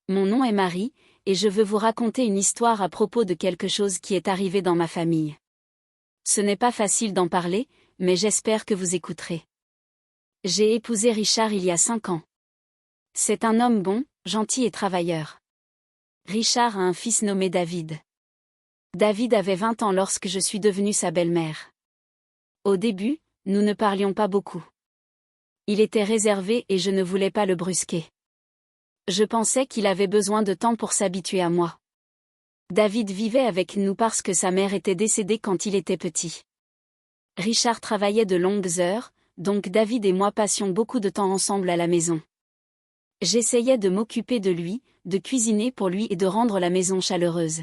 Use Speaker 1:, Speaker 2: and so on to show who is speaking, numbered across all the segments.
Speaker 1: Mon nom est Marie, et je veux vous raconter une histoire à propos de quelque chose qui est arrivé dans ma famille. Ce n'est pas facile d'en parler, mais j'espère que vous écouterez. J'ai épousé Richard il y a 5 ans. C'est un homme bon, gentil et travailleur. Richard a un fils nommé David. David avait 20 ans lorsque je suis devenue sa belle-mère. Au début, nous ne parlions pas beaucoup. Il était réservé et je ne voulais pas le brusquer. Je pensais qu'il avait besoin de temps pour s'habituer à moi. David vivait avec nous parce que sa mère était décédée quand il était petit. Richard travaillait de longues heures, donc David et moi passions beaucoup de temps ensemble à la maison. J'essayais de m'occuper de lui, de cuisiner pour lui et de rendre la maison chaleureuse.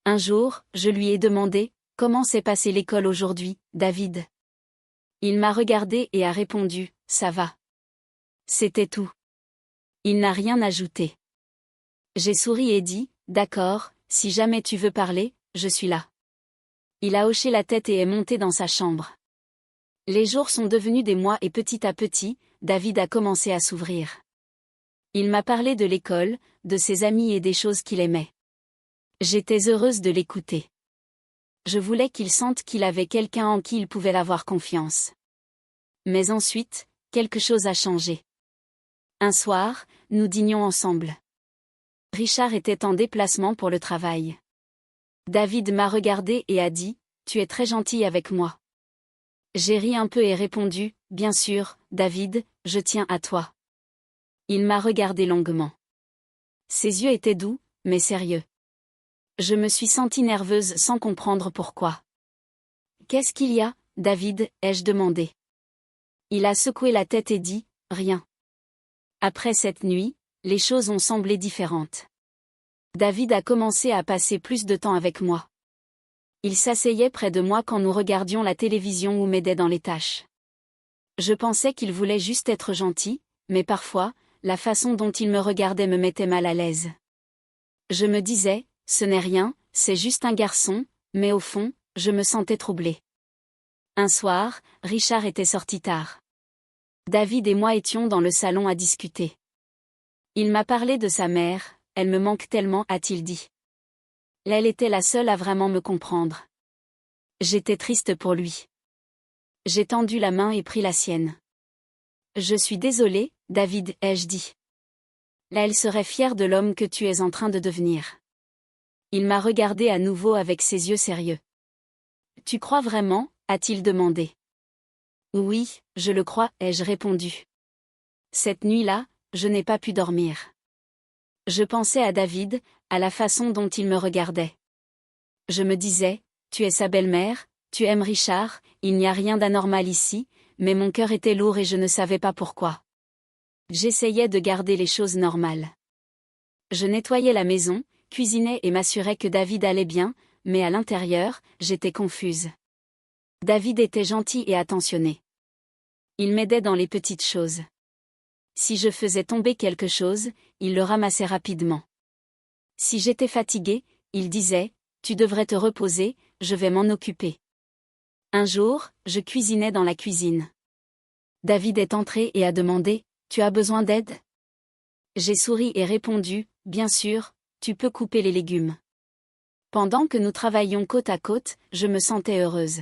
Speaker 1: Un jour, je lui ai demandé « Comment s'est passée l'école aujourd'hui, David ?» Il m'a regardé et a répondu « Ça va ». C'était tout. Il n'a rien ajouté. J'ai souri et dit « D'accord, si jamais tu veux parler, je suis là. » Il a hoché la tête et est monté dans sa chambre. Les jours sont devenus des mois et petit à petit, David a commencé à s'ouvrir. Il m'a parlé de l'école, de ses amis et des choses qu'il aimait. J'étais heureuse de l'écouter. Je voulais qu'il sente qu'il avait quelqu'un en qui il pouvait avoir confiance. Mais ensuite, quelque chose a changé. Un soir, nous dînions ensemble. Richard était en déplacement pour le travail. David m'a regardé et a dit « Tu es très gentil avec moi. » J'ai ri un peu et répondu « Bien sûr, David, je tiens à toi. » Il m'a regardé longuement. Ses yeux étaient doux, mais sérieux. Je me suis sentie nerveuse sans comprendre pourquoi. « Qu'est-ce qu'il y a, David ?» ai-je demandé. Il a secoué la tête et dit « Rien. » Après cette nuit, les choses ont semblé différentes. David a commencé à passer plus de temps avec moi. Il s'asseyait près de moi quand nous regardions la télévision ou m'aidait dans les tâches. Je pensais qu'il voulait juste être gentil, mais parfois, la façon dont il me regardait me mettait mal à l'aise. Je me disais, ce n'est rien, c'est juste un garçon, mais au fond, je me sentais troublée. Un soir, Richard était sorti tard. David et moi étions dans le salon à discuter. Il m'a parlé de sa mère, elle me manque tellement, a-t-il dit. Elle était la seule à vraiment me comprendre. J'étais triste pour lui. J'ai tendu la main et pris la sienne. Je suis désolée, David, ai-je dit. Elle serait fière de l'homme que tu es en train de devenir. Il m'a regardé à nouveau avec ses yeux sérieux. Tu crois vraiment, a-t-il demandé. Oui, je le crois, ai-je répondu. Cette nuit-là, je n'ai pas pu dormir. Je pensais à David, à la façon dont il me regardait. Je me disais, tu es sa belle-mère, tu aimes Richard, il n'y a rien d'anormal ici, mais mon cœur était lourd et je ne savais pas pourquoi. J'essayais de garder les choses normales. Je nettoyais la maison, cuisinais et m'assurais que David allait bien, mais à l'intérieur, j'étais confuse. David était gentil et attentionné. Il m'aidait dans les petites choses. Si je faisais tomber quelque chose, il le ramassait rapidement. Si j'étais fatiguée, il disait « Tu devrais te reposer, je vais m'en occuper. » Un jour, je cuisinais dans la cuisine. David est entré et a demandé « Tu as besoin d'aide ?» J'ai souri et répondu « Bien sûr, tu peux couper les légumes. » Pendant que nous travaillions côte à côte, je me sentais heureuse.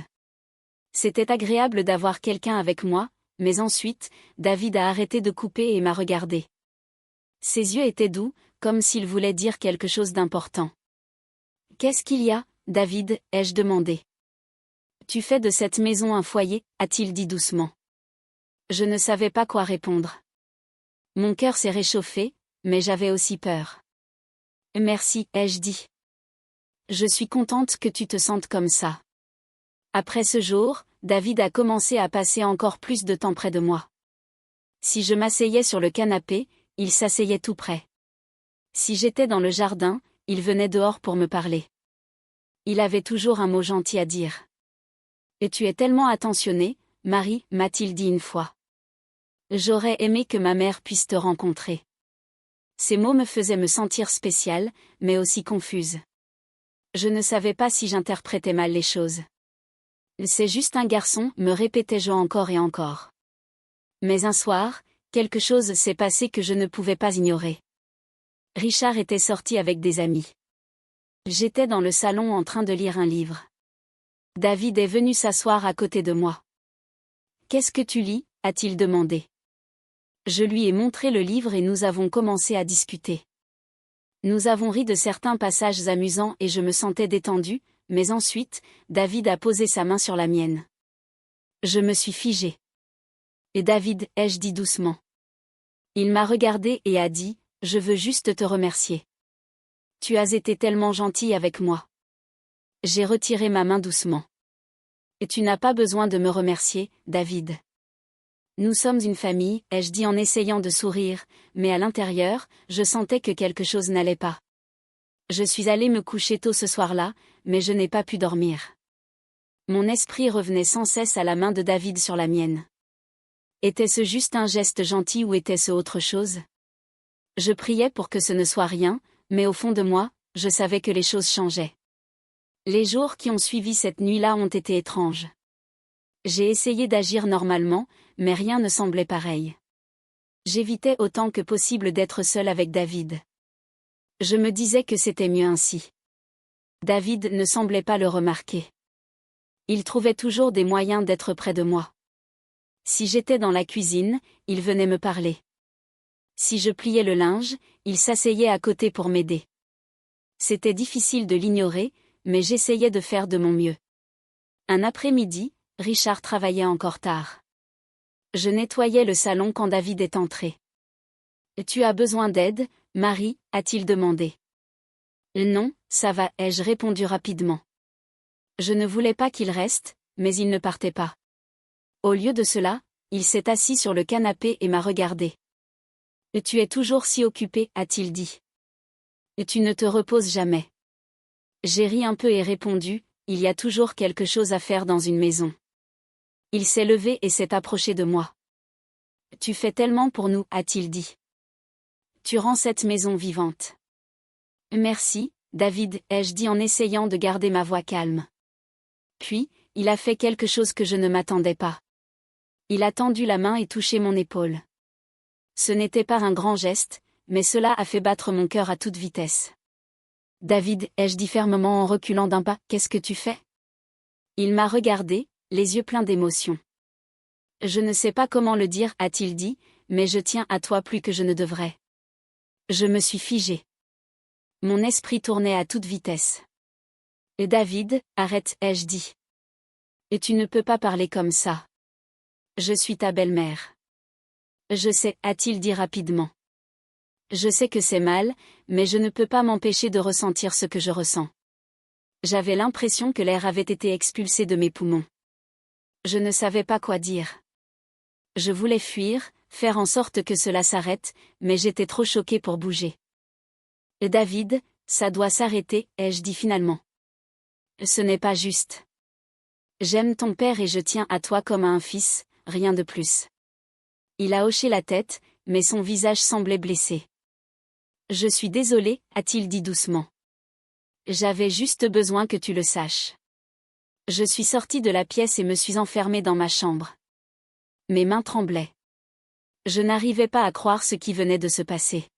Speaker 1: C'était agréable d'avoir quelqu'un avec moi, mais ensuite, David a arrêté de couper et m'a regardé. Ses yeux étaient doux, comme s'il voulait dire quelque chose d'important. « Qu'est-ce qu'il y a, David ?» ai-je demandé. « Tu fais de cette maison un foyer ?» a-t-il dit doucement. Je ne savais pas quoi répondre. Mon cœur s'est réchauffé, mais j'avais aussi peur. « Merci, ai-je dit. Je suis contente que tu te sentes comme ça. » Après ce jour, David a commencé à passer encore plus de temps près de moi. Si je m'asseyais sur le canapé, il s'asseyait tout près. Si j'étais dans le jardin, il venait dehors pour me parler. Il avait toujours un mot gentil à dire. « Et tu es tellement attentionnée, Marie, m'a-t-il dit une fois. J'aurais aimé que ma mère puisse te rencontrer. » Ces mots me faisaient me sentir spéciale, mais aussi confuse. Je ne savais pas si j'interprétais mal les choses. « C'est juste un garçon », me répétais-je encore et encore. Mais un soir, quelque chose s'est passé que je ne pouvais pas ignorer. Richard était sorti avec des amis. J'étais dans le salon en train de lire un livre. David est venu s'asseoir à côté de moi. « Qu'est-ce que tu lis » a-t-il demandé. Je lui ai montré le livre et nous avons commencé à discuter. Nous avons ri de certains passages amusants et je me sentais détendue, mais ensuite, David a posé sa main sur la mienne. Je me suis figée. « Et David » ai-je dit doucement. Il m'a regardé et a dit « Je veux juste te remercier. Tu as été tellement gentil avec moi. » J'ai retiré ma main doucement. « Et tu n'as pas besoin de me remercier, David. Nous sommes une famille » ai-je dit en essayant de sourire, mais à l'intérieur, je sentais que quelque chose n'allait pas. Je suis allée me coucher tôt ce soir-là, mais je n'ai pas pu dormir. Mon esprit revenait sans cesse à la main de David sur la mienne. Était-ce juste un geste gentil ou était-ce autre chose? Je priais pour que ce ne soit rien, mais au fond de moi, je savais que les choses changeaient. Les jours qui ont suivi cette nuit-là ont été étranges. J'ai essayé d'agir normalement, mais rien ne semblait pareil. J'évitais autant que possible d'être seule avec David. Je me disais que c'était mieux ainsi. David ne semblait pas le remarquer. Il trouvait toujours des moyens d'être près de moi. Si j'étais dans la cuisine, il venait me parler. Si je pliais le linge, il s'asseyait à côté pour m'aider. C'était difficile de l'ignorer, mais j'essayais de faire de mon mieux. Un après-midi, Richard travaillait encore tard. Je nettoyais le salon quand David est entré. « Tu as besoin d'aide, Marie » a-t-il demandé. « Non, ça va » ai-je répondu rapidement. Je ne voulais pas qu'il reste, mais il ne partait pas. Au lieu de cela, il s'est assis sur le canapé et m'a regardé. « Tu es toujours si occupé » a-t-il dit. « Tu ne te reposes jamais. » J'ai ri un peu et répondu, « Il y a toujours quelque chose à faire dans une maison. » Il s'est levé et s'est approché de moi. « Tu fais tellement pour nous » a-t-il dit. « Tu rends cette maison vivante. » « Merci, David » ai-je dit en essayant de garder ma voix calme. Puis, il a fait quelque chose que je ne m'attendais pas. Il a tendu la main et touché mon épaule. Ce n'était pas un grand geste, mais cela a fait battre mon cœur à toute vitesse. « David » ai-je dit fermement en reculant d'un pas, « qu'est-ce que tu fais ?» Il m'a regardé, les yeux pleins d'émotion. « Je ne sais pas comment le dire » a-t-il dit, « mais je tiens à toi plus que je ne devrais. » Je me suis figée. Mon esprit tournait à toute vitesse. « Et David, arrête » ai-je dit. « Et tu ne peux pas parler comme ça. Je suis ta belle-mère. » « Je sais » a-t-il dit rapidement. « Je sais que c'est mal, mais je ne peux pas m'empêcher de ressentir ce que je ressens. » J'avais l'impression que l'air avait été expulsé de mes poumons. Je ne savais pas quoi dire. Je voulais fuir, faire en sorte que cela s'arrête, mais j'étais trop choquée pour bouger. « David, ça doit s'arrêter » ai-je dit finalement. « Ce n'est pas juste. J'aime ton père et je tiens à toi comme à un fils, rien de plus. » Il a hoché la tête, mais son visage semblait blessé. « Je suis désolé » a-t-il dit doucement. « J'avais juste besoin que tu le saches. » Je suis sortie de la pièce et me suis enfermée dans ma chambre. Mes mains tremblaient. Je n'arrivais pas à croire ce qui venait de se passer.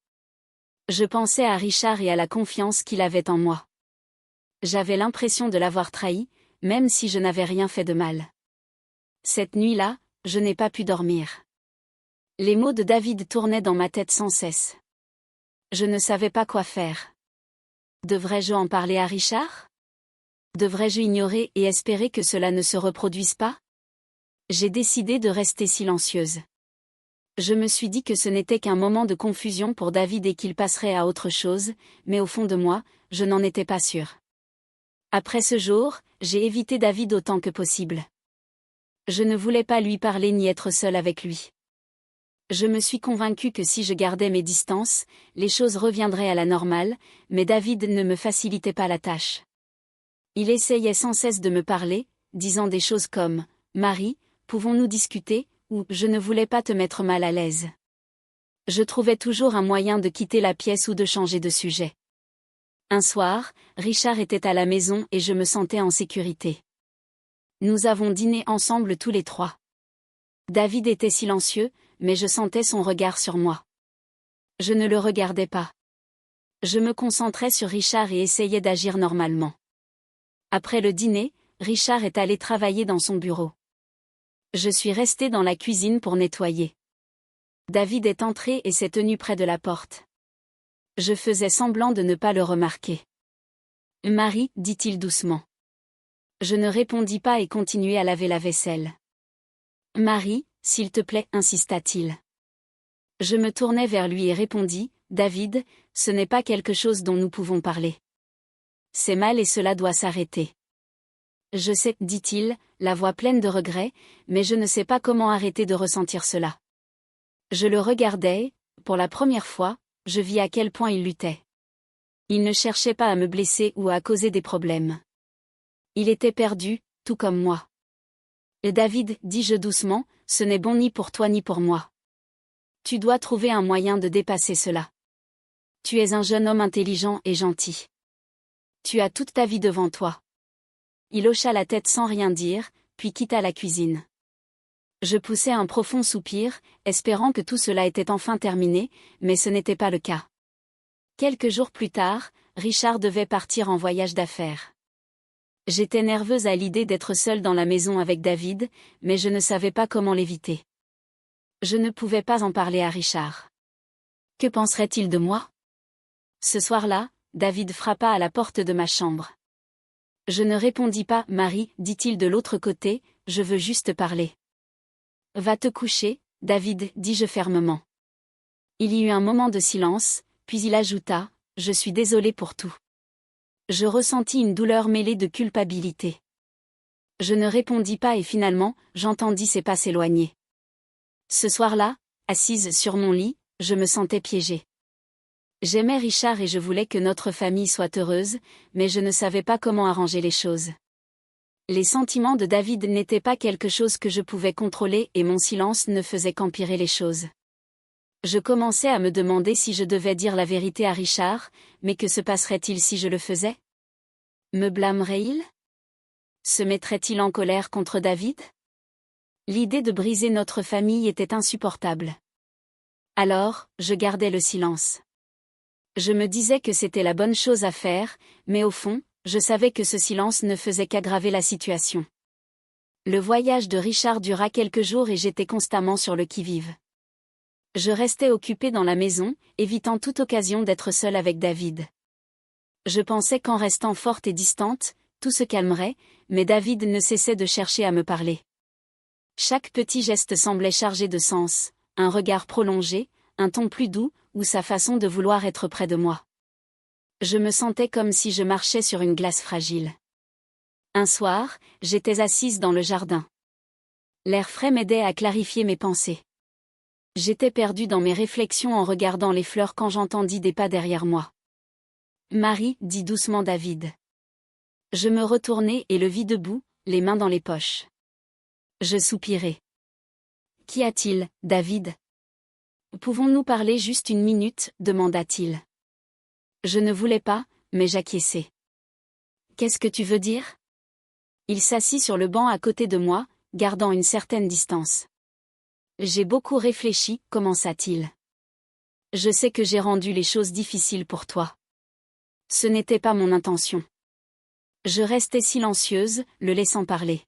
Speaker 1: Je pensais à Richard et à la confiance qu'il avait en moi. J'avais l'impression de l'avoir trahi, même si je n'avais rien fait de mal. Cette nuit-là, je n'ai pas pu dormir. Les mots de David tournaient dans ma tête sans cesse. Je ne savais pas quoi faire. Devrais-je en parler à Richard? Devrais-je ignorer et espérer que cela ne se reproduise pas? J'ai décidé de rester silencieuse. Je me suis dit que ce n'était qu'un moment de confusion pour David et qu'il passerait à autre chose, mais au fond de moi, je n'en étais pas sûre. Après ce jour, j'ai évité David autant que possible. Je ne voulais pas lui parler ni être seule avec lui. Je me suis convaincue que si je gardais mes distances, les choses reviendraient à la normale, mais David ne me facilitait pas la tâche. Il essayait sans cesse de me parler, disant des choses comme « Marie, pouvons-nous discuter ?» ou « Je ne voulais pas te mettre mal à l'aise. » Je trouvais toujours un moyen de quitter la pièce ou de changer de sujet. Un soir, Richard était à la maison et je me sentais en sécurité. Nous avons dîné ensemble tous les trois. David était silencieux, mais je sentais son regard sur moi. Je ne le regardais pas. Je me concentrais sur Richard et essayais d'agir normalement. Après le dîner, Richard est allé travailler dans son bureau. Je suis restée dans la cuisine pour nettoyer. David est entré et s'est tenu près de la porte. Je faisais semblant de ne pas le remarquer. « Marie » dit-il doucement. Je ne répondis pas et continuai à laver la vaisselle. « Marie, s'il te plaît » insista-t-il. Je me tournai vers lui et répondis, « David, ce n'est pas quelque chose dont nous pouvons parler. C'est mal et cela doit s'arrêter. » « Je sais, » dit-il, la voix pleine de regret, mais je ne sais pas comment arrêter de ressentir cela. Je le regardais, pour la première fois, je vis à quel point il luttait. Il ne cherchait pas à me blesser ou à causer des problèmes. Il était perdu, tout comme moi. « Et David, dis-je doucement, ce n'est bon ni pour toi ni pour moi. Tu dois trouver un moyen de dépasser cela. Tu es un jeune homme intelligent et gentil. Tu as toute ta vie devant toi. » Il hocha la tête sans rien dire, puis quitta la cuisine. Je poussai un profond soupir, espérant que tout cela était enfin terminé, mais ce n'était pas le cas. Quelques jours plus tard, Richard devait partir en voyage d'affaires. J'étais nerveuse à l'idée d'être seule dans la maison avec David, mais je ne savais pas comment l'éviter. Je ne pouvais pas en parler à Richard. Que penserait-il de moi? Ce soir-là, David frappa à la porte de ma chambre. Je ne répondis pas. « Marie, dit-il de l'autre côté, je veux juste parler. »« Va te coucher, David, dis-je fermement. » Il y eut un moment de silence, puis il ajouta, « Je suis désolé pour tout. » Je ressentis une douleur mêlée de culpabilité. Je ne répondis pas et finalement, j'entendis ses pas s'éloigner. Ce soir-là, assise sur mon lit, je me sentais piégée. J'aimais Richard et je voulais que notre famille soit heureuse, mais je ne savais pas comment arranger les choses. Les sentiments de David n'étaient pas quelque chose que je pouvais contrôler et mon silence ne faisait qu'empirer les choses. Je commençais à me demander si je devais dire la vérité à Richard, mais que se passerait-il si je le faisais? Me blâmerait-il? Se mettrait-il en colère contre David? L'idée de briser notre famille était insupportable. Alors, je gardais le silence. Je me disais que c'était la bonne chose à faire, mais au fond, je savais que ce silence ne faisait qu'aggraver la situation. Le voyage de Richard dura quelques jours et j'étais constamment sur le qui-vive. Je restais occupée dans la maison, évitant toute occasion d'être seule avec David. Je pensais qu'en restant forte et distante, tout se calmerait, mais David ne cessait de chercher à me parler. Chaque petit geste semblait chargé de sens, un regard prolongé, un ton plus doux, ou sa façon de vouloir être près de moi. Je me sentais comme si je marchais sur une glace fragile. Un soir, j'étais assise dans le jardin. L'air frais m'aidait à clarifier mes pensées. J'étais perdue dans mes réflexions en regardant les fleurs quand j'entendis des pas derrière moi. « Marie » dit doucement David. Je me retournai et le vis debout, les mains dans les poches. Je soupirai. « Qu'y a-t-il, David ? » « Pouvons-nous parler juste une minute » demanda-t-il. Je ne voulais pas, mais j'acquiesçai. « Qu'est-ce que tu veux dire ?» Il s'assit sur le banc à côté de moi, gardant une certaine distance. « J'ai beaucoup réfléchi » commença-t-il. « Je sais que j'ai rendu les choses difficiles pour toi. Ce n'était pas mon intention. » Je restai silencieuse, le laissant parler.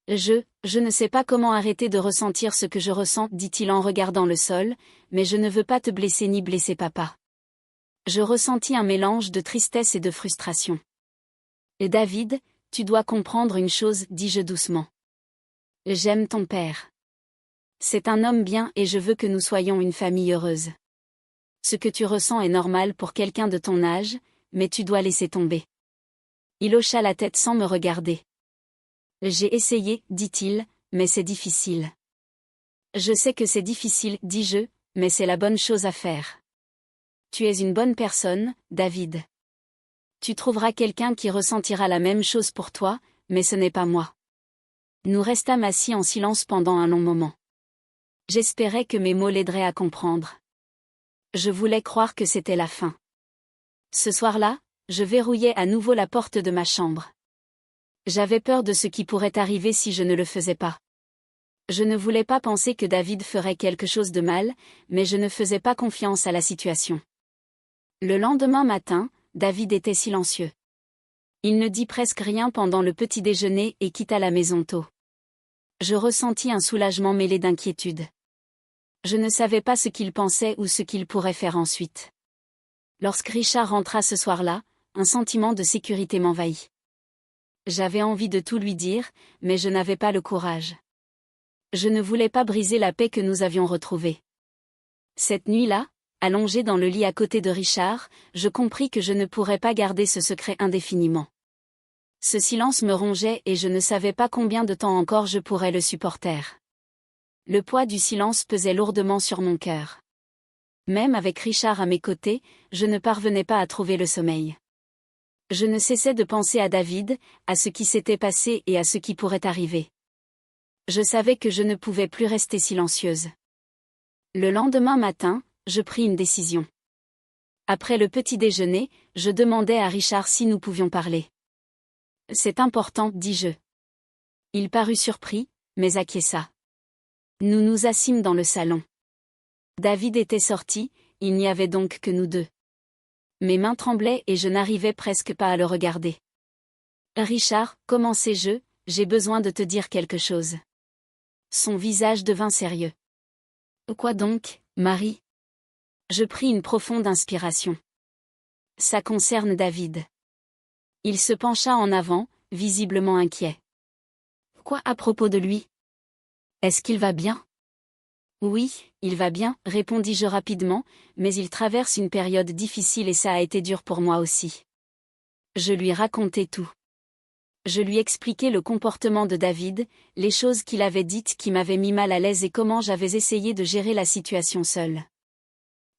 Speaker 1: Je ne sais pas comment arrêter de ressentir ce que je ressens, dit-il en regardant le sol, mais je ne veux pas te blesser ni blesser papa. Je ressentis un mélange de tristesse et de frustration. Et David, tu dois comprendre une chose, dis-je doucement. J'aime ton père. C'est un homme bien et je veux que nous soyons une famille heureuse. Ce que tu ressens est normal pour quelqu'un de ton âge, mais tu dois laisser tomber. Il hocha la tête sans me regarder. J'ai essayé, dit-il, mais c'est difficile. Je sais que c'est difficile, dis-je, mais c'est la bonne chose à faire. Tu es une bonne personne, David. Tu trouveras quelqu'un qui ressentira la même chose pour toi, mais ce n'est pas moi. Nous restâmes assis en silence pendant un long moment. J'espérais que mes mots l'aideraient à comprendre. Je voulais croire que c'était la fin. Ce soir-là, je verrouillai à nouveau la porte de ma chambre. J'avais peur de ce qui pourrait arriver si je ne le faisais pas. Je ne voulais pas penser que David ferait quelque chose de mal, mais je ne faisais pas confiance à la situation. Le lendemain matin, David était silencieux. Il ne dit presque rien pendant le petit déjeuner et quitta la maison tôt. Je ressentis un soulagement mêlé d'inquiétude. Je ne savais pas ce qu'il pensait ou ce qu'il pourrait faire ensuite. Lorsque Richard rentra ce soir-là, un sentiment de sécurité m'envahit. J'avais envie de tout lui dire, mais je n'avais pas le courage. Je ne voulais pas briser la paix que nous avions retrouvée. Cette nuit-là, allongée dans le lit à côté de Richard, je compris que je ne pourrais pas garder ce secret indéfiniment. Ce silence me rongeait et je ne savais pas combien de temps encore je pourrais le supporter. Le poids du silence pesait lourdement sur mon cœur. Même avec Richard à mes côtés, je ne parvenais pas à trouver le sommeil. Je ne cessais de penser à David, à ce qui s'était passé et à ce qui pourrait arriver. Je savais que je ne pouvais plus rester silencieuse. Le lendemain matin, je pris une décision. Après le petit déjeuner, je demandai à Richard si nous pouvions parler. « C'est important, dis-je. » Il parut surpris, mais acquiesça. Nous nous assîmes dans le salon. David était sorti, il n'y avait donc que nous deux. Mes mains tremblaient et je n'arrivais presque pas à le regarder. « Richard, commençai-je, j'ai besoin de te dire quelque chose. » Son visage devint sérieux. « Quoi donc, Marie ?» Je pris une profonde inspiration. « Ça concerne David. » Il se pencha en avant, visiblement inquiet. « Quoi à propos de lui ? Est-ce qu'il va bien ? » « Oui, il va bien, répondis-je rapidement, mais il traverse une période difficile et ça a été dur pour moi aussi. » Je lui racontai tout. Je lui expliquai le comportement de David, les choses qu'il avait dites qui m'avaient mis mal à l'aise et comment j'avais essayé de gérer la situation seule.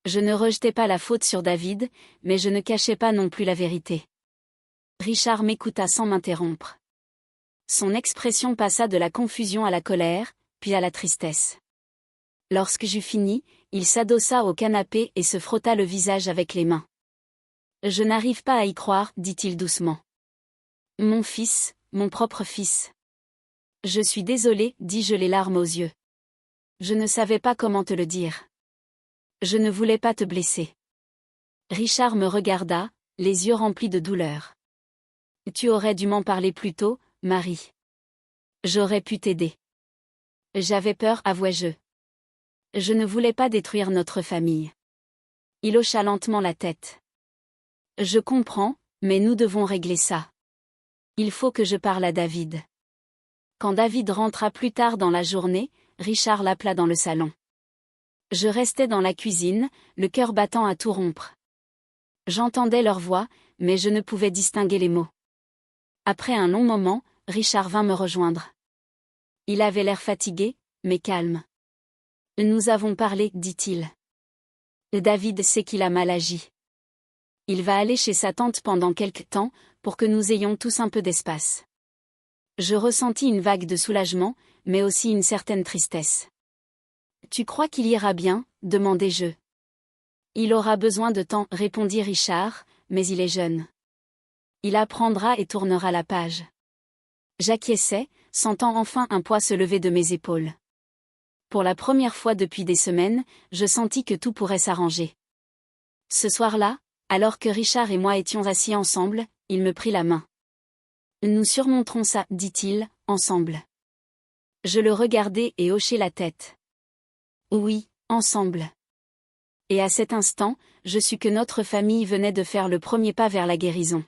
Speaker 1: Je ne rejetais pas la faute sur David, mais je ne cachais pas non plus la vérité. Richard m'écouta sans m'interrompre. Son expression passa de la confusion à la colère, puis à la tristesse. Lorsque j'eus fini, il s'adossa au canapé et se frotta le visage avec les mains. « Je n'arrive pas à y croire, dit-il doucement. Mon fils, mon propre fils. Je suis désolé, dis-je les larmes aux yeux. Je ne savais pas comment te le dire. Je ne voulais pas te blesser. » Richard me regarda, les yeux remplis de douleur. « Tu aurais dû m'en parler plus tôt, Marie. J'aurais pu t'aider. J'avais peur, avouai-je. Je ne voulais pas détruire notre famille. » Il hocha lentement la tête. « Je comprends, mais nous devons régler ça. Il faut que je parle à David. » Quand David rentra plus tard dans la journée, Richard l'appela dans le salon. Je restais dans la cuisine, le cœur battant à tout rompre. J'entendais leur voix, mais je ne pouvais distinguer les mots. Après un long moment, Richard vint me rejoindre. Il avait l'air fatigué, mais calme. « Nous avons parlé, dit-il. David sait qu'il a mal agi. Il va aller chez sa tante pendant quelque temps, pour que nous ayons tous un peu d'espace. » Je ressentis une vague de soulagement, mais aussi une certaine tristesse. « Tu crois qu'il ira bien ? Demandai-je. »« Il aura besoin de temps, répondit Richard, mais il est jeune. Il apprendra et tournera la page. » J'acquiesçai, sentant enfin un poids se lever de mes épaules. Pour la première fois depuis des semaines, je sentis que tout pourrait s'arranger. Ce soir-là, alors que Richard et moi étions assis ensemble, il me prit la main. « Nous surmonterons ça, dit-il, ensemble. » Je le regardai et hochai la tête. « Oui, ensemble. » Et à cet instant, je sus que notre famille venait de faire le premier pas vers la guérison.